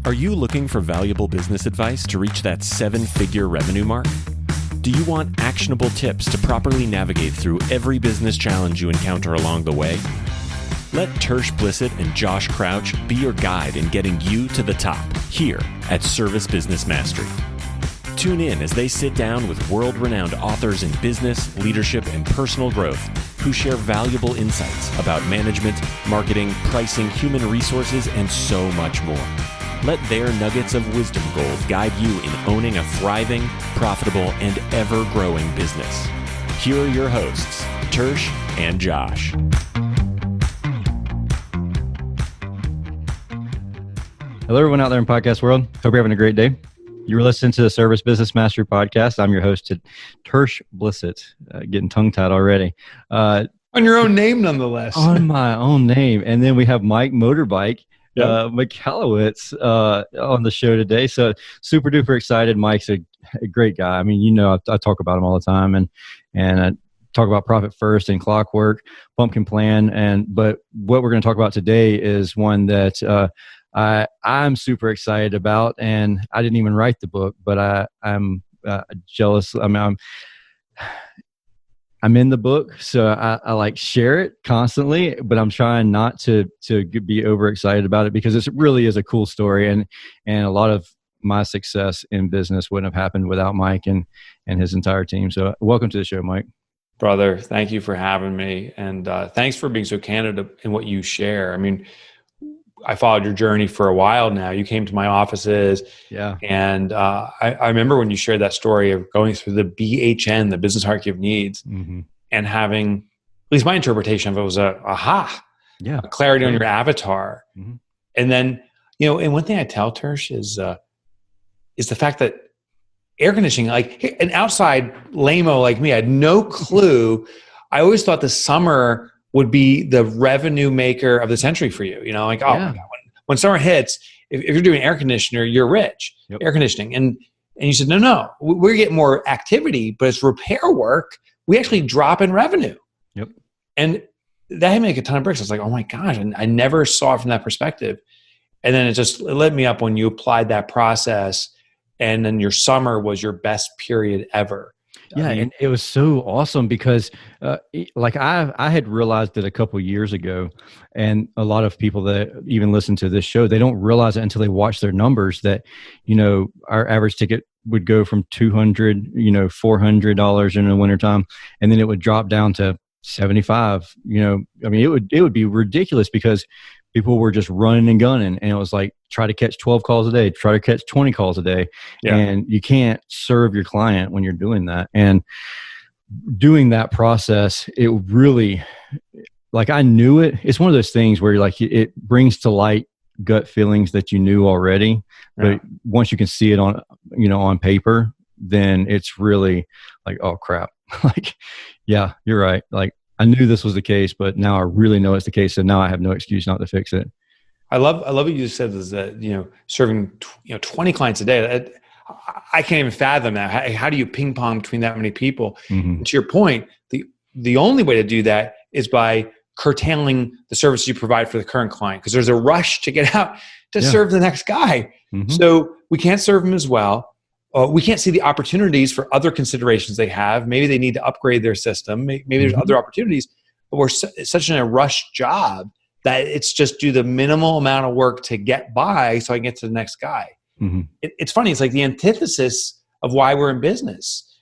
Are you looking for valuable business advice to reach that 7-figure revenue mark? Do you want actionable tips to properly navigate through every business challenge you encounter along the way? Let Tersh Blissett and Josh Crouch be your guide in getting you to the top here at Service Business Mastery. Tune in as they sit down with world-renowned authors in business, leadership, and personal growth who share valuable insights about management, marketing, pricing, human resources, and so much more. Let their nuggets of wisdom gold guide you in owning a thriving, profitable, and ever-growing business. Here are your hosts, Tersh and Josh. Hello, everyone out there in podcast world. Hope you're having a great day. You're listening to the Service Business Mastery podcast. I'm your host, Tersh Blissett. Getting tongue-tied already. On your own name, nonetheless. On my own name. And then we have Mike Michalowicz on the show today. So super duper excited. Mike's a great guy. I mean, you know, I talk about him all the time and I talk about Profit First and Clockwork, Pumpkin Plan. But what we're going to talk about today is one that I'm super excited about, and I didn't even write the book, but I'm jealous. I mean, I'm in the book, so I like share it constantly, but I'm trying not to be overexcited about it because it really is a cool story, and a lot of my success in business wouldn't have happened without Mike and his entire team. So welcome to the show, Mike. Brother, thank you for having me, and thanks for being so candid in what you share. I mean, I followed your journey for a while now. You came to my offices. Yeah. And I remember when you shared that story of going through the BHN, the Business Hierarchy of Needs, and having, at least my interpretation of it was a clarity on your avatar. And then, you know, and one thing I tell Tersh is the fact that air conditioning, like an outside lame-o like me, I had no clue. I always thought the summer would be the revenue maker of the century for you. You know, like, my God, when summer hits, if you're doing air conditioner, you're rich. Air conditioning. And you said, no, we're getting more activity, but it's repair work. We actually drop in revenue. And that made a ton of bricks. I was like, oh my gosh, and I never saw it from that perspective. And then it lit me up when you applied that process, and then your summer was your best period ever. Yeah, and it was so awesome because like I had realized it a couple of years ago, and a lot of people that even listen to this show, they don't realize it until they watch their numbers that, you know, our average ticket would go from $200, $400 in the wintertime, and then it would drop down to $75. You know, I mean, it would be ridiculous because people were just running and gunning, and it was like, try to catch 12 calls a day, try to catch 20 calls a day. And you can't serve your client when you're doing that. And doing that process, it really, like, I knew it. It's one of those things where you're like, it brings to light gut feelings that you knew already. But once you can see it on paper, then it's really like, oh crap. Like, yeah, you're right. Like, I knew this was the case, but now I really know it's the case. So now I have no excuse not to fix it. I love what you just said is that, serving 20 clients a day. I can't even fathom that. How do you ping pong between that many people? And to your point, the only way to do that is by curtailing the service you provide for the current client, because there's a rush to get out to serve the next guy. So we can't serve them as well. We can't see the opportunities for other considerations they have. Maybe they need to upgrade their system. Maybe there's other opportunities, but we're such in a rush job that it's just do the minimal amount of work to get by so I can get to the next guy. It's funny. It's like the antithesis of why we're in business.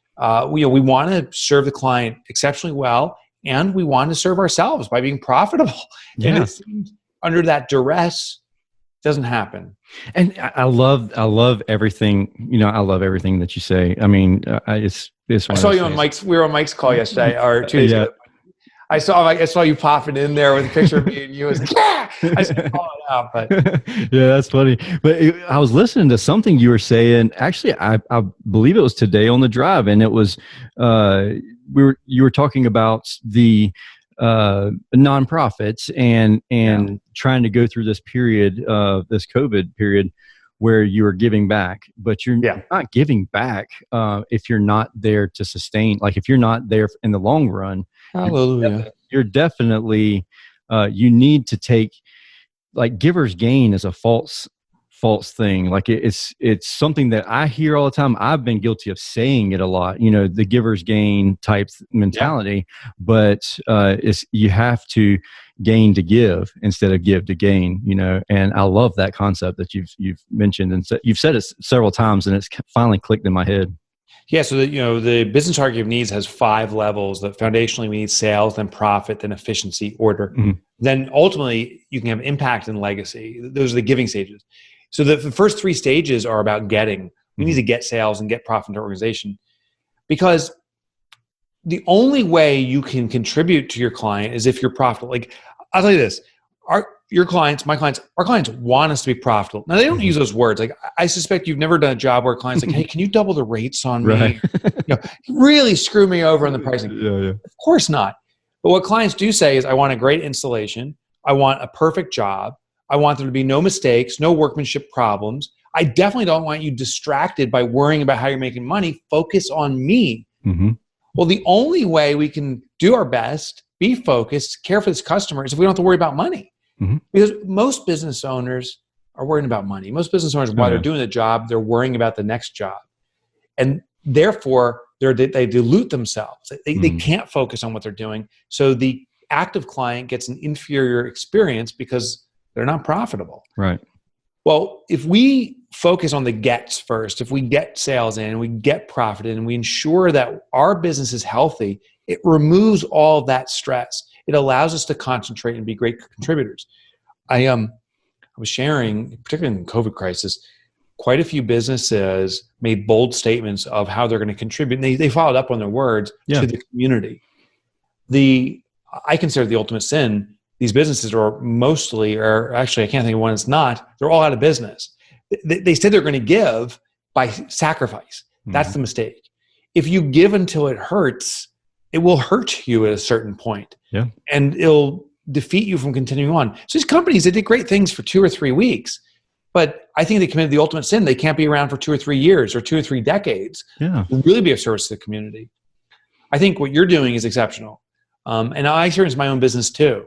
We want to serve the client exceptionally well, and we want to serve ourselves by being profitable. And it seems under that duress, it doesn't happen. And I love everything. I love everything that you say. I mean, it's I saw you on Mike's. We were on Mike's call yesterday or 2 days ago. I saw you popping in there with a picture of me and you. I was like, yeah! I said, call it out, but yeah, that's funny. But I was listening to something you were saying. Actually, I believe it was today on the drive, and it was you were talking about the nonprofits and trying to go through this period of this COVID period where you are giving back, but you're not giving back if you're not there to sustain. Like, if you're not there in the long run. Hallelujah. You're definitely, you need to take, like, giver's gain is a false false thing. Like it's something that I hear all the time. I've been guilty of saying it a lot, the giver's gain type mentality, but you have to gain to give instead of give to gain, and I love that concept that you've mentioned, and you've said it several times, and it's finally clicked in my head. Yeah, so the business hierarchy of needs has 5 levels. That foundationally we need sales, then profit, then efficiency, order. Mm-hmm. Then ultimately you can have impact and legacy. Those are the giving stages. So the first 3 stages are about getting. We need to get sales and get profit into our organization, because the only way you can contribute to your client is if you're profitable. Like, I'll tell you this, our clients want us to be profitable. Now, they don't use those words. Like, I suspect you've never done a job where a client's like, hey, can you double the rates on me? Right. Really screw me over on the pricing. Yeah. Of course not. But what clients do say is, I want a great installation. I want a perfect job. I want there to be no mistakes, no workmanship problems. I definitely don't want you distracted by worrying about how you're making money. Focus on me. Mm-hmm. Well, the only way we can do our best, be focused, care for this customer, is if we don't have to worry about money. Mm-hmm. Because most business owners are worrying about money. Most business owners, while they're doing the job, they're worrying about the next job. And therefore, they dilute themselves. They can't focus on what they're doing. So the active client gets an inferior experience because they're not profitable. Right. Well, if we focus on the gets first, if we get sales in and we get profit in and we ensure that our business is healthy, it removes all that stress. It allows us to concentrate and be great contributors. I was sharing, particularly in the COVID crisis, quite a few businesses made bold statements of how they're going to contribute. And they followed up on their words to the community. I consider the ultimate sin. These businesses are mostly, or actually I can't think of one that's not, they're all out of business. They said they're going to give by sacrifice. That's the mistake. If you give until it hurts, it will hurt you at a certain point. Yeah. And it'll defeat you from continuing on. So these companies, they did great things for 2 or 3 weeks, but I think they committed the ultimate sin. They can't be around for 2 or 3 years or 2 or 3 decades. Yeah. To really be of service to the community. I think what you're doing is exceptional. And I experience my own business too,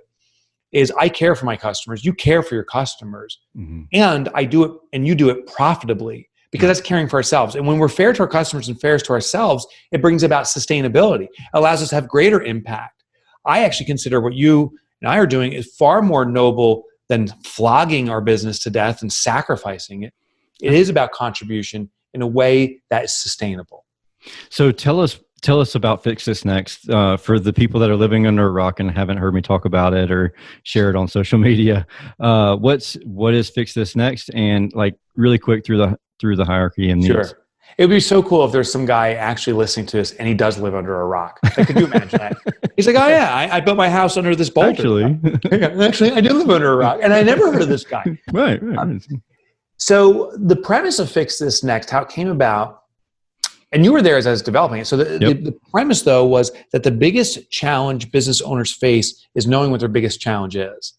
is I care for my customers. You care for your customers. Mm-hmm. And I do it, and you do it profitably, because that's caring for ourselves. And when we're fair to our customers and fair to ourselves, it brings about sustainability. It allows us to have greater impact. I actually consider what you and I are doing is far more noble than flogging our business to death and sacrificing it. It is about contribution in a way that is sustainable. So tell us about Fix This Next for the people that are living under a rock and haven't heard me talk about it or share it on social media. What is Fix This Next? And like really quick through the hierarchy and needs. Sure. It would be so cool if there's some guy actually listening to this and he does live under a rock. Like, could you imagine that? He's like, oh yeah, I built my house under this boulder. Actually, I do live under a rock, and I never heard of this guy. Right. So the premise of Fix This Next, how it came about, and you were there as I was developing it. So the premise, though, was that the biggest challenge business owners face is knowing what their biggest challenge is.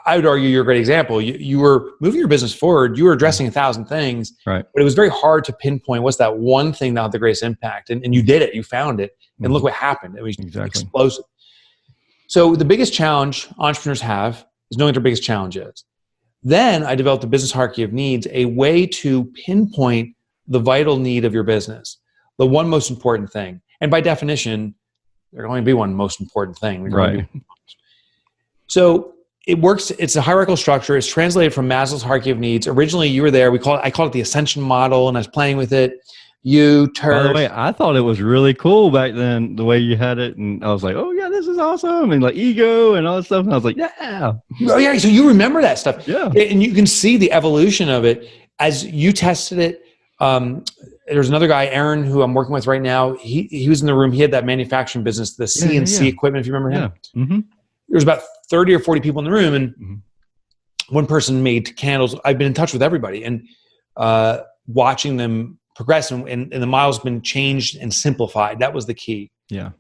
I would argue you're a great example. You were moving your business forward. You were addressing 1,000 things, right? But it was very hard to pinpoint what's that one thing that had the greatest impact. And you did it. You found it. And look what happened. It was explosive. So the biggest challenge entrepreneurs have is knowing what their biggest challenge is. Then I developed the business hierarchy of needs, a way to pinpoint the vital need of your business, the one most important thing. And by definition, there can only be one most important thing. Right. So it works. It's a hierarchical structure. It's translated from Maslow's hierarchy of needs. Originally, you were there. I called it the ascension model, and I was playing with it. Tersh. By the way, I thought it was really cool back then, the way you had it. And I was like, oh yeah, this is awesome. And like ego and all that stuff. And I was like, yeah. Oh yeah. So you remember that stuff. Yeah. And you can see the evolution of it as you tested it. There's another guy, Aaron, who I'm working with right now. He was in the room. He had that manufacturing business, the CNC equipment, if you remember him. Yeah. Mm-hmm. There was about 30 or 40 people in the room, and one person made candles. I've been in touch with everybody and watching them progress, and the model's been changed and simplified. That was the key. Yeah.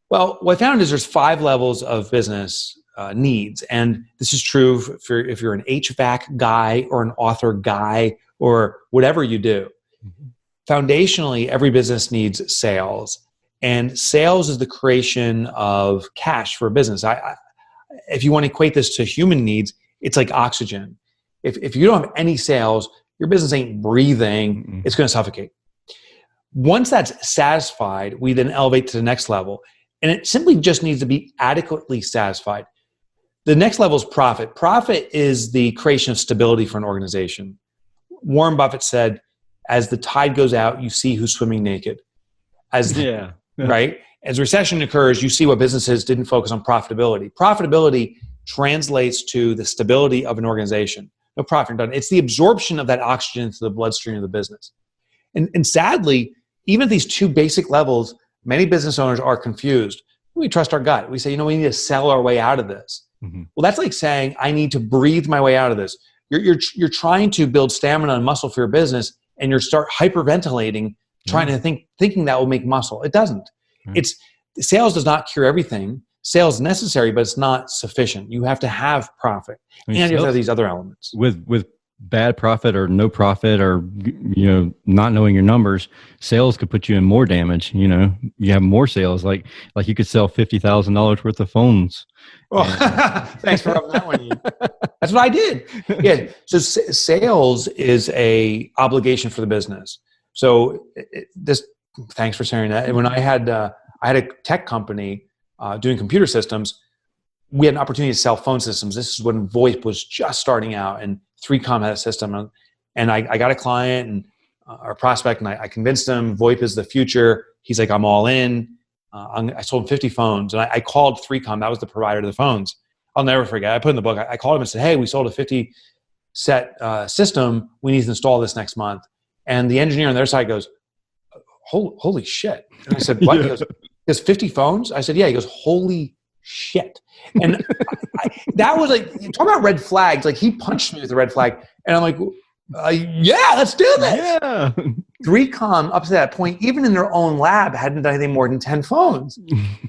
Well, what I found is there's 5 levels of business needs, and this is true if you're an HVAC guy or an author guy or whatever you do. Foundationally, every business needs sales, and sales is the creation of cash for a business. If you want to equate this to human needs, it's like oxygen. If you don't have any sales, your business ain't breathing. It's going to suffocate. Once that's satisfied, we then elevate to the next level. And it simply just needs to be adequately satisfied. The next level is profit. Profit is the creation of stability for an organization. Warren Buffett said, as the tide goes out, you see who's swimming naked. Right? As recession occurs, you see what businesses didn't focus on profitability. Profitability translates to the stability of an organization. No profit done. It's the absorption of that oxygen into the bloodstream of the business. And sadly, even at these two basic levels, many business owners are confused. We trust our gut. We say, we need to sell our way out of this. Well, that's like saying, I need to breathe my way out of this. You're trying to build stamina and muscle for your business, and you start hyperventilating, trying to thinking that will make muscle. It doesn't. Sales does not cure everything. Sales is necessary, but it's not sufficient. You have to have profit, and you have to have these other elements. With bad profit or no profit, or not knowing your numbers, sales could put you in more damage. You have more sales, like you could sell $50,000 worth of phones. Well, thanks for rubbing that one in. That's what I did. Yeah. So sales is a obligation for the business. So thanks for sharing that. And when I had a tech company doing computer systems, we had an opportunity to sell phone systems. This is when VoIP was just starting out, and 3Com had a system. And I got a client and our prospect, and I convinced him VoIP is the future. He's like, I'm all in. I sold him 50 phones, and I called 3Com. That was the provider of the phones. I'll never forget. I put in the book. I called him and said, hey, we sold a 50 set system. We need to install this next month. And the engineer on their side goes, holy shit. And I said, what? He goes, there's 50 phones? I said, yeah. He goes, holy shit. And that was like, talk about red flags. Like, he punched me with a red flag. And I'm like, yeah, let's do this. Yeah. 3Com, up to that point, even in their own lab, hadn't done anything more than 10 phones.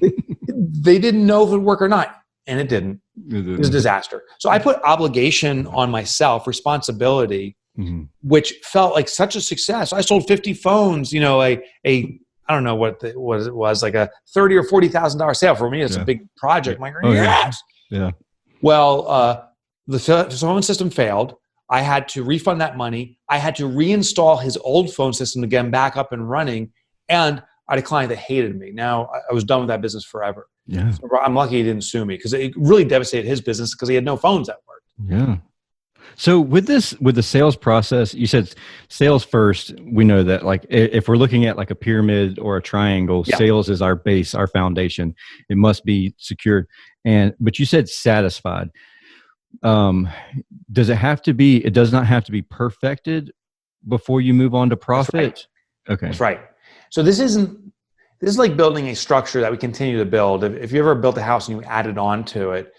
They didn't know if it would work or not. And it didn't. It was a disaster. So I put obligation on myself, responsibility, which felt like such a success. I sold 50 phones, I don't know what it was, like a $30,000 or $40,000 sale. For me, it's a big project. I'm like, yes. Yeah. Well, the phone system failed. I had to refund that money. I had to reinstall his old phone system to get him back up and running. And I had a client that hated me. Now, I was done with that business forever. Yeah. So I'm lucky he didn't sue me, because it really devastated his business because he had no phones that worked. Yeah. So with the sales process, you said sales first. We know that, like, if we're looking at like a pyramid or a triangle, sales is our base, our foundation. It must be secured. But you said satisfied. Does it have to be? It does not have to be perfected before you move on to profit. That's right. Okay, that's right. So this is like building a structure that we continue to build. If you ever built a house and you added on to it,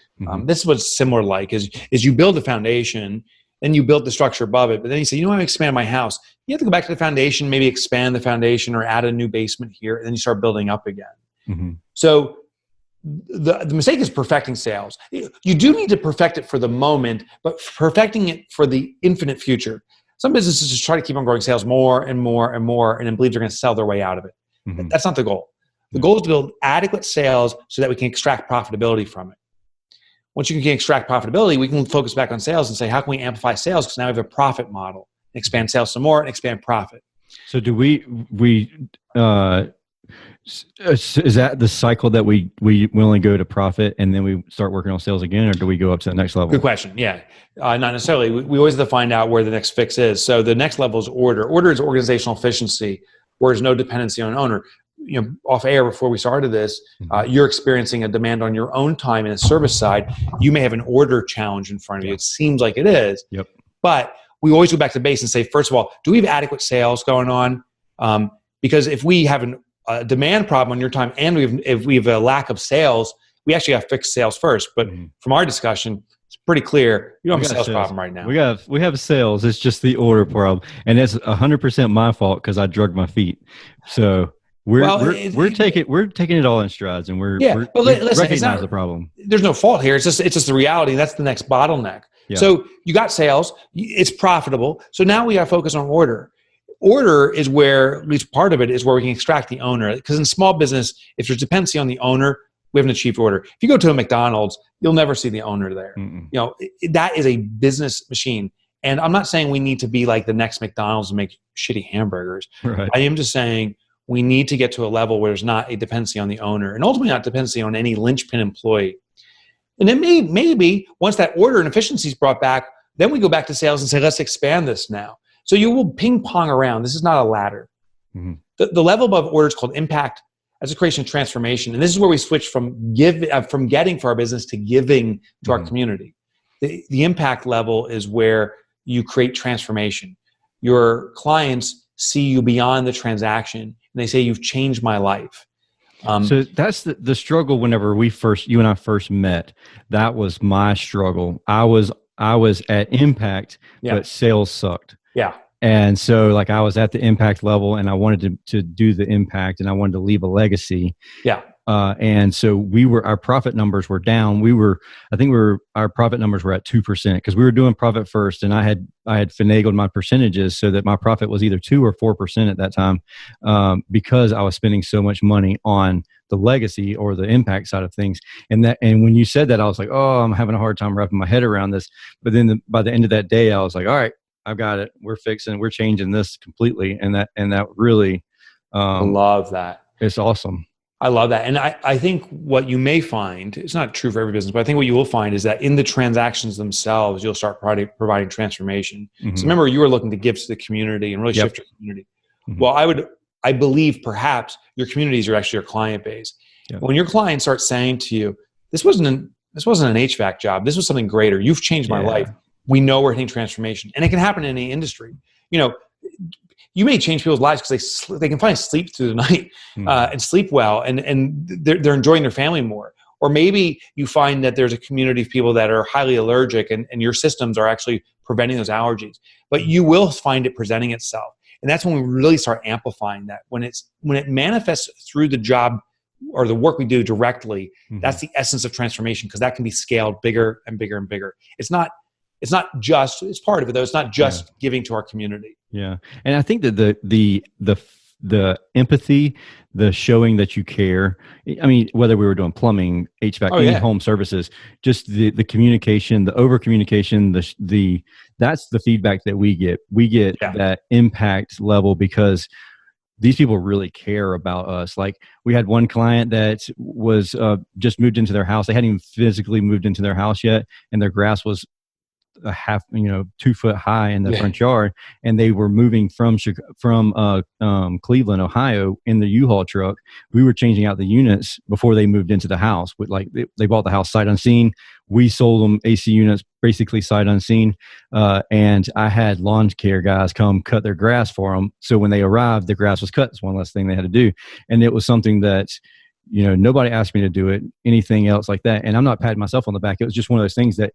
this is what's similar like is you build the foundation, then you build the structure above it, but then you say, I'm expand my house. You have to go back to the foundation, maybe expand the foundation or add a new basement here, and then you start building up again. So the mistake is perfecting sales. You do need to perfect it for the moment, but perfecting it for the infinite future. Some businesses just try to keep on growing sales more and more and more, and then believe they're going to sell their way out of it. That's not the goal. The goal is to build adequate sales so that we can extract profitability from it. Once you can extract profitability, we can focus back on sales and say, how can we amplify sales? Because now we have a profit model. Expand sales some more and expand profit. So do we is that the cycle that we only go to profit and then we start working on sales again, or do we go up to the next level? Good question. Yeah. Not necessarily. We always have to find out where the next fix is. So the next level is order. Order is organizational efficiency, where there's no dependency on an owner. Off air before we started this, you're experiencing a demand on your own time in the service side. You may have an order challenge in front of you. It seems like it is. Yep. But we always go back to base and say, first of all, do we have adequate sales going on? Because if we have a demand problem on your time and if we have a lack of sales, we actually have to fix sales first. But from our discussion, it's pretty clear you don't have a sales problem right now. We have sales. It's just the order problem, and it's 100% my fault because I drugged my feet. So we're taking it all in strides, and we recognize the problem. There's no fault here. It's just the reality. That's the next bottleneck. Yeah. So you got sales. It's profitable. So now we got to focus on order. Order is where, at least part of it, is where we can extract the owner. Because in small business, if there's dependency on the owner, we haven't achieved order. If you go to a McDonald's, you'll never see the owner there. That is a business machine. And I'm not saying we need to be like the next McDonald's and make shitty hamburgers. Right. I am just saying we need to get to a level where there's not a dependency on the owner and ultimately not dependency on any linchpin employee. And then maybe once that order and efficiency is brought back, then we go back to sales and say, let's expand this now. So you will ping pong around. This is not a ladder. Mm-hmm. The level above order is called impact as a creation of transformation. And this is where we switch from getting for our business to giving to our community. The impact level is where you create transformation. Your clients see you beyond the transaction and they say, you've changed my life. So that's the struggle. Whenever you and I first met, that was my struggle. I was at impact, but sales sucked. Yeah. And so like I was at the impact level and I wanted to do the impact and I wanted to leave a legacy. Yeah. And so our profit numbers were down. Our profit numbers were at 2% because we were doing profit first, and I had finagled my percentages so that my profit was either 2 or 4% at that time, because I was spending so much money on the legacy or the impact side of things. And when you said that, I was like, oh, I'm having a hard time wrapping my head around this. But then by the end of that day, I was like, all right, I've got it. We're changing this completely. And that really, I love that. It's awesome. I love that. And I think what you may find, it's not true for every business, but I think what you will find is that in the transactions themselves, you'll start providing transformation. Mm-hmm. So remember, you were looking to give to the community and really shift your community. Mm-hmm. Well, I believe perhaps your communities are actually your client base. Yep. When your clients start saying to you, this wasn't an HVAC job, this was something greater. You've changed my life. We know we're hitting transformation. And it can happen in any industry. You may change people's lives because they can finally sleep through the night and sleep well, and they're enjoying their family more. Or maybe you find that there's a community of people that are highly allergic, and your systems are actually preventing those allergies. But you will find it presenting itself, and that's when we really start amplifying that. When it manifests through the job or the work we do directly, that's the essence of transformation, because that can be scaled bigger and bigger and bigger. It's part of it though. It's not just giving to our community. Yeah. And I think that the empathy, the showing that you care, I mean, whether we were doing plumbing, HVAC, home services, just the communication, the over communication, that's the feedback that we get. We get that impact level because these people really care about us. Like we had one client that was just moved into their house. They hadn't even physically moved into their house yet, and their grass was 2 foot high in the front yard, and they were moving from Cleveland, Ohio, in the U-Haul truck. We were changing out the units before they moved into the house. They bought the house sight unseen. We sold them AC units basically sight unseen, and I had lawn care guys come cut their grass for them. So when they arrived, the grass was cut. It's one less thing they had to do, and it was something that nobody asked me to do it, anything else like that. And I'm not patting myself on the back. It was just one of those things that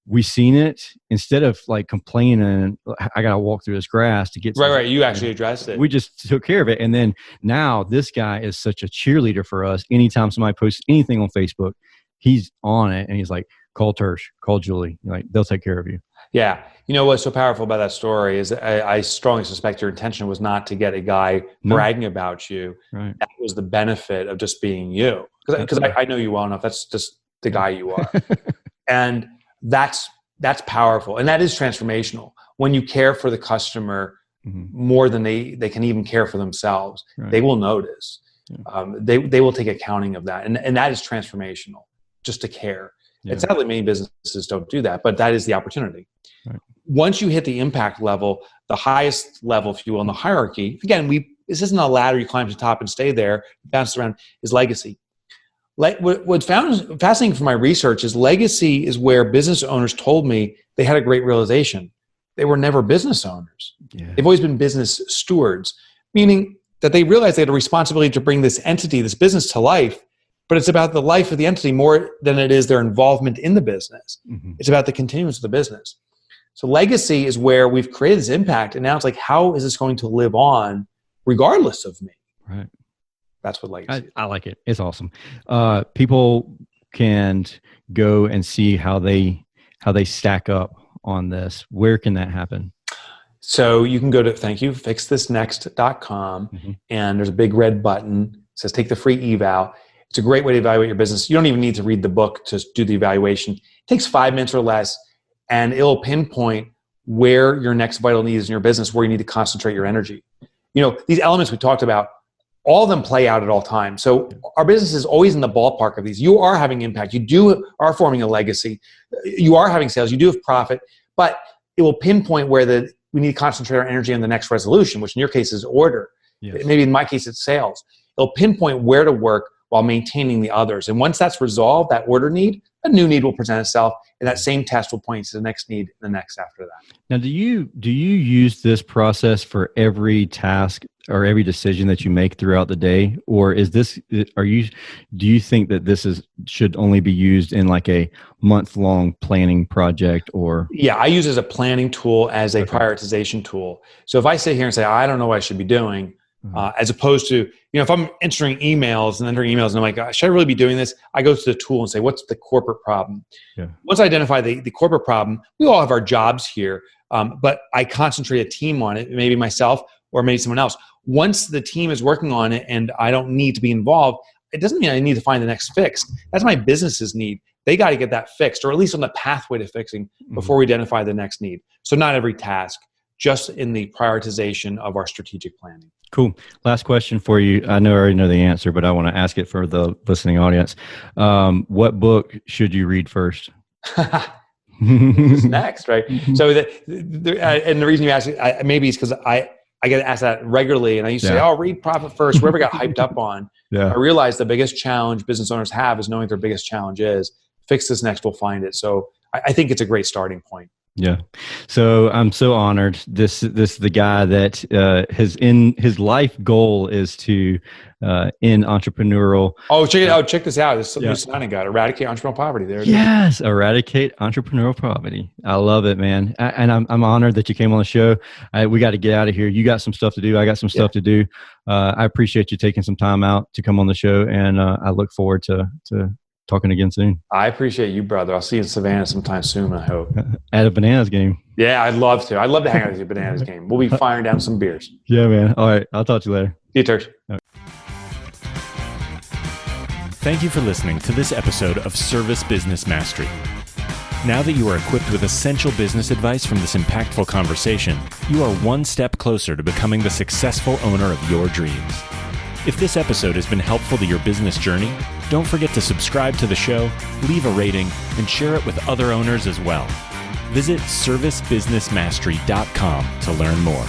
we seen it, instead of like complaining, I got to walk through this grass to get to right. You actually addressed it. We just took care of it. And then now this guy is such a cheerleader for us. Anytime somebody posts anything on Facebook, he's on it and he's like, call Tersh, call Julie. Like, they'll take care of you. Yeah. You know what's so powerful about that story is I strongly suspect your intention was not to get a guy bragging about you. Right. That was the benefit of just being you. Because I know you well enough. That's just the guy you are. And that's powerful. And that is transformational. When you care for the customer more than they can even care for themselves, they will notice. Yeah. They will take accounting of that. And that is transformational, just to care. Yeah. And sadly, many businesses don't do that, but that is the opportunity. Right. Once you hit the impact level, the highest level, if you will, in the hierarchy, again, this isn't a ladder you climb to the top and stay there, bounce around, is legacy. What's fascinating from my research is legacy is where business owners told me they had a great realization. They were never business owners. Yeah. They've always been business stewards, meaning that they realized they had a responsibility to bring this entity, this business, to life, but it's about the life of the entity more than it is their involvement in the business. Mm-hmm. It's about the continuance of the business. So legacy is where we've created this impact, and now it's like, how is this going to live on regardless of me? Right. That's what legacy is. I like it. It's awesome. People can go and see how they stack up on this. Where can that happen? So you can go to fixthisnext.com, and there's a big red button. It says take the free eval. It's a great way to evaluate your business. You don't even need to read the book to do the evaluation. It takes 5 minutes or less. and it'll pinpoint where your next vital need is in your business, where you need to concentrate your energy. These elements we talked about, all of them play out at all times. So our business is always in the ballpark of these. You are having impact. You are forming a legacy. You are having sales. You do have profit, but it will pinpoint where we need to concentrate our energy on the next resolution, which in your case is order. Yes. Maybe in my case, it's sales. It'll pinpoint where to work while maintaining the others. And once that's resolved, that order need, a new need will present itself, and that same test will point to the next need, and the next after that. Now, do you use this process for every task or every decision that you make throughout the day, or do you think that this should only be used in like a month-long planning project? Or I use it as a planning tool, as a prioritization tool. So if I sit here and say, I don't know what I should be doing, as opposed to, if I'm entering emails and I'm like, should I really be doing this? I go to the tool and say, what's the corporate problem? Yeah. Once I identify the corporate problem, we all have our jobs here, but I concentrate a team on it, maybe myself or maybe someone else. Once the team is working on it and I don't need to be involved, it doesn't mean I need to find the next fix. That's my business's need. They got to get that fixed, or at least on the pathway to fixing before we identify the next need. So not every task, just in the prioritization of our strategic planning. Cool. Last question for you. I already know the answer, but I want to ask it for the listening audience. What book should you read first? What's next, right? So, and the reason you ask it, maybe it's because I get asked that regularly, and I used to say, read Profit First, whatever got hyped up on. I realized the biggest challenge business owners have is knowing what their biggest challenge is. Fix this next, we'll find it. So I think it's a great starting point. Yeah. So I'm so honored. This is the guy that his life goal is to end entrepreneurial. Oh, check this out. This new sign I got. Eradicate entrepreneurial poverty. There it is. Eradicate entrepreneurial poverty. I love it, man. And I'm honored that you came on the show. We got to get out of here. You got some stuff to do. I got some stuff to do. I appreciate you taking some time out to come on the show, and I look forward to talking again soon. I appreciate you, brother. I'll see you in Savannah sometime soon, I hope. At a Bananas game. Yeah, I'd love to. I'd love to hang out with you at a Bananas game. We'll be firing down some beers. Yeah, man. All right. I'll talk to you later. See you, Tersh. Right. Thank you for listening to this episode of Service Business Mastery. Now that you are equipped with essential business advice from this impactful conversation, you are one step closer to becoming the successful owner of your dreams. If this episode has been helpful to your business journey, don't forget to subscribe to the show, leave a rating, and share it with other owners as well. Visit servicebusinessmastery.com to learn more.